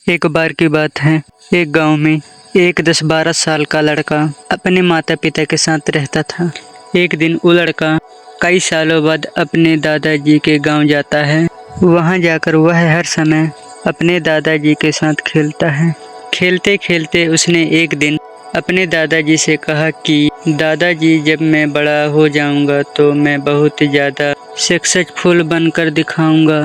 एक बार की बात है, एक गांव में एक 10-12 साल का लड़का अपने माता पिता के साथ रहता था। एक दिन वो लड़का कई सालों बाद अपने दादाजी के गांव जाता है। वहां जाकर वह हर समय अपने दादाजी के साथ खेलता है। खेलते खेलते उसने एक दिन अपने दादाजी से कहा कि दादाजी, जब मैं बड़ा हो जाऊंगा तो मैं बहुत ज़्यादा सक्सेसफुल बनकर दिखाऊंगा।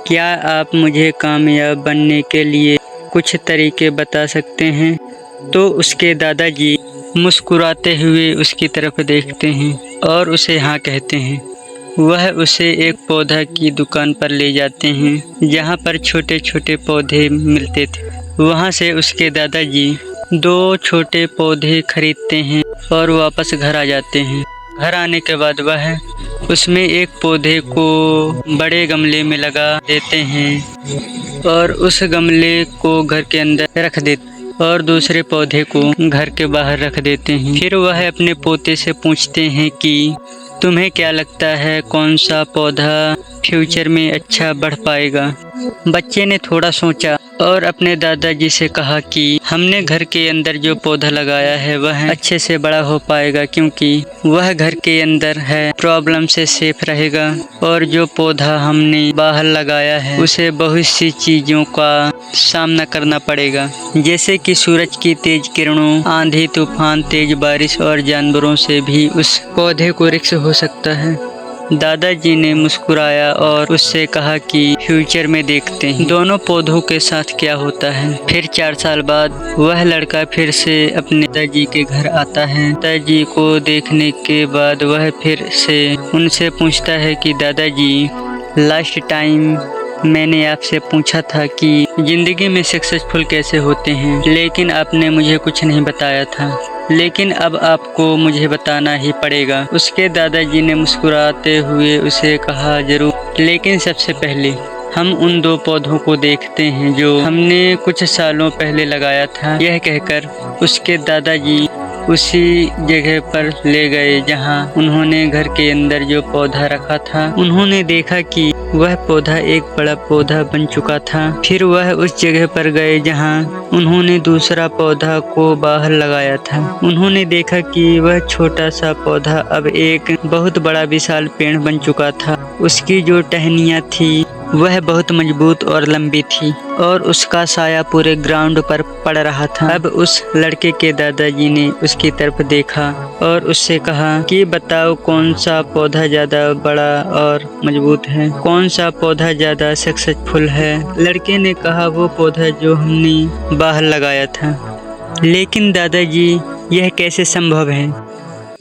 क्या आप मुझे कामयाब बनने के लिए कुछ तरीके बता सकते हैं? तो उसके दादाजी मुस्कुराते हुए उसकी तरफ देखते हैं और उसे हाँ कहते हैं। वह उसे एक पौधा की दुकान पर ले जाते हैं जहाँ पर छोटे छोटे पौधे मिलते थे। वहाँ से उसके दादाजी 2 छोटे पौधे खरीदते हैं और वापस घर आ जाते हैं। घर आने के बाद वह उसमें एक पौधे को बड़े गमले में लगा देते हैं और उस गमले को घर के अंदर रख देते और दूसरे पौधे को घर के बाहर रख देते हैं। फिर वह अपने पोते से पूछते हैं कि तुम्हें क्या लगता है कौन सा पौधा फ्यूचर में अच्छा बढ़ पाएगा? बच्चे ने थोड़ा सोचा और अपने दादाजी से कहा कि हमने घर के अंदर जो पौधा लगाया है वह अच्छे से बड़ा हो पाएगा, क्योंकि वह घर के अंदर है, प्रॉब्लम से सेफ रहेगा। और जो पौधा हमने बाहर लगाया है उसे बहुत सी चीज़ों का सामना करना पड़ेगा, जैसे कि सूरज की तेज किरणों, आंधी तूफान, तेज बारिश और जानवरों से भी उस पौधे को रिस्क हो सकता है। दादाजी ने मुस्कुराया और उससे कहा कि फ्यूचर में देखते हैं दोनों पौधों के साथ क्या होता है। फिर 4 साल बाद वह लड़का फिर से अपने दादाजी के घर आता है। दादाजी को देखने के बाद वह फिर से उनसे पूछता है कि दादाजी, लास्ट टाइम मैंने आपसे पूछा था कि ज़िंदगी में सक्सेसफुल कैसे होते हैं, लेकिन आपने मुझे कुछ नहीं बताया था, लेकिन अब आपको मुझे बताना ही पड़ेगा। उसके दादाजी ने मुस्कुराते हुए उसे कहा, जरूर, लेकिन सबसे पहले हम उन 2 पौधों को देखते हैं जो हमने कुछ सालों पहले लगाया था। यह कहकर उसके दादाजी उसी जगह पर ले गए जहां उन्होंने घर के अंदर जो पौधा रखा था। उन्होंने देखा कि वह पौधा एक बड़ा पौधा बन चुका था। फिर वह उस जगह पर गए जहां उन्होंने दूसरा पौधा को बाहर लगाया था। उन्होंने देखा कि वह छोटा सा पौधा अब एक बहुत बड़ा विशाल पेड़ बन चुका था। उसकी जो टहनियाँ थी वह बहुत मजबूत और लंबी थी और उसका साया पूरे ग्राउंड पर पड़ रहा था। अब उस लड़के के दादाजी ने उसकी तरफ देखा और उससे कहा कि बताओ कौन सा पौधा ज़्यादा बड़ा और मजबूत है, कौन सा पौधा ज़्यादा सक्सेसफुल है। लड़के ने कहा, वो पौधा जो हमने बाहर लगाया था। लेकिन दादाजी, यह कैसे संभव है?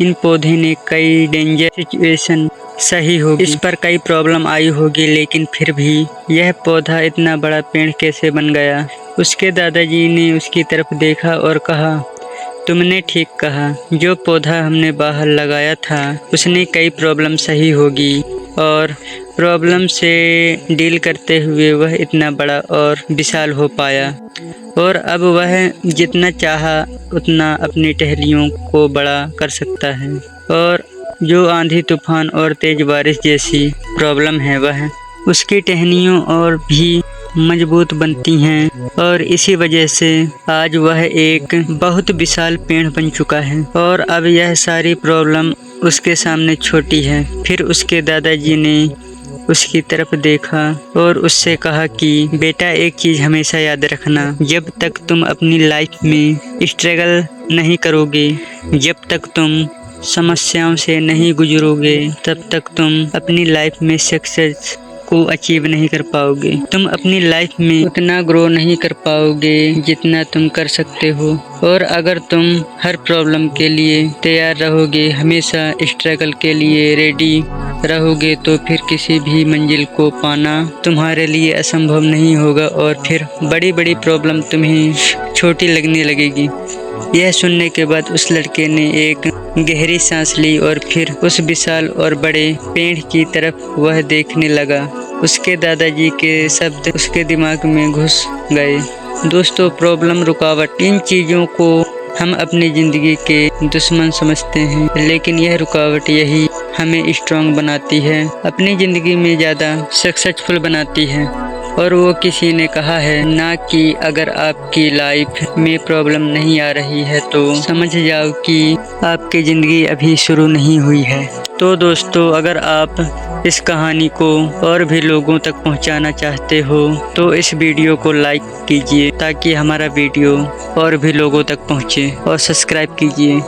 इन पौधे ने कई डेंजर सिचुएशन सही होगी, इस पर कई प्रॉब्लम आई होगी, लेकिन फिर भी यह पौधा इतना बड़ा पेड़ कैसे बन गया? उसके दादाजी ने उसकी तरफ देखा और कहा, तुमने ठीक कहा, जो पौधा हमने बाहर लगाया था उसने कई प्रॉब्लम सही होगी और प्रॉब्लम से डील करते हुए वह इतना बड़ा और विशाल हो पाया और अब वह जितना चाहा उतना अपनी टहनियों को बड़ा कर सकता है। और जो आंधी तूफान और तेज बारिश जैसी प्रॉब्लम है वह उसकी टहनियों और भी मजबूत बनती हैं और इसी वजह से आज वह एक बहुत विशाल पेड़ बन चुका है और अब यह सारी प्रॉब्लम उसके सामने छोटी है। फिर उसके दादाजी ने उसकी तरफ देखा और उससे कहा कि बेटा, एक चीज़ हमेशा याद रखना, जब तक तुम अपनी लाइफ में स्ट्रगल नहीं करोगे, जब तक तुम समस्याओं से नहीं गुजरोगे, तब तक तुम अपनी लाइफ में सक्सेस को अचीव नहीं कर पाओगे। तुम अपनी लाइफ में उतना ग्रो नहीं कर पाओगे जितना तुम कर सकते हो। और अगर तुम हर प्रॉब्लम के लिए तैयार रहोगे, हमेशा स्ट्रगल के लिए रेडी रहोगे, तो फिर किसी भी मंजिल को पाना तुम्हारे लिए असंभव नहीं होगा और फिर बड़ी बड़ी प्रॉब्लम तुम्हें छोटी लगने लगेगी। यह सुनने के बाद उस लड़के ने एक गहरी सांस ली और फिर उस विशाल और बड़े पेड़ की तरफ वह देखने लगा। उसके दादाजी के शब्द उसके दिमाग में घुस गए। दोस्तों, प्रॉब्लम, रुकावट, इन चीज़ों को हम अपनी ज़िंदगी के दुश्मन समझते हैं, लेकिन यह रुकावट यही हमें स्ट्रांग बनाती है, अपनी ज़िंदगी में ज़्यादा सक्सेसफुल बनाती है। और वो किसी ने कहा है ना कि अगर आपकी लाइफ में प्रॉब्लम नहीं आ रही है तो समझ जाओ कि आपकी ज़िंदगी अभी शुरू नहीं हुई है। तो दोस्तों, अगर आप इस कहानी को और भी लोगों तक पहुंचाना चाहते हो तो इस वीडियो को लाइक कीजिए ताकि हमारा वीडियो और भी लोगों तक पहुंचे, और सब्सक्राइब कीजिए।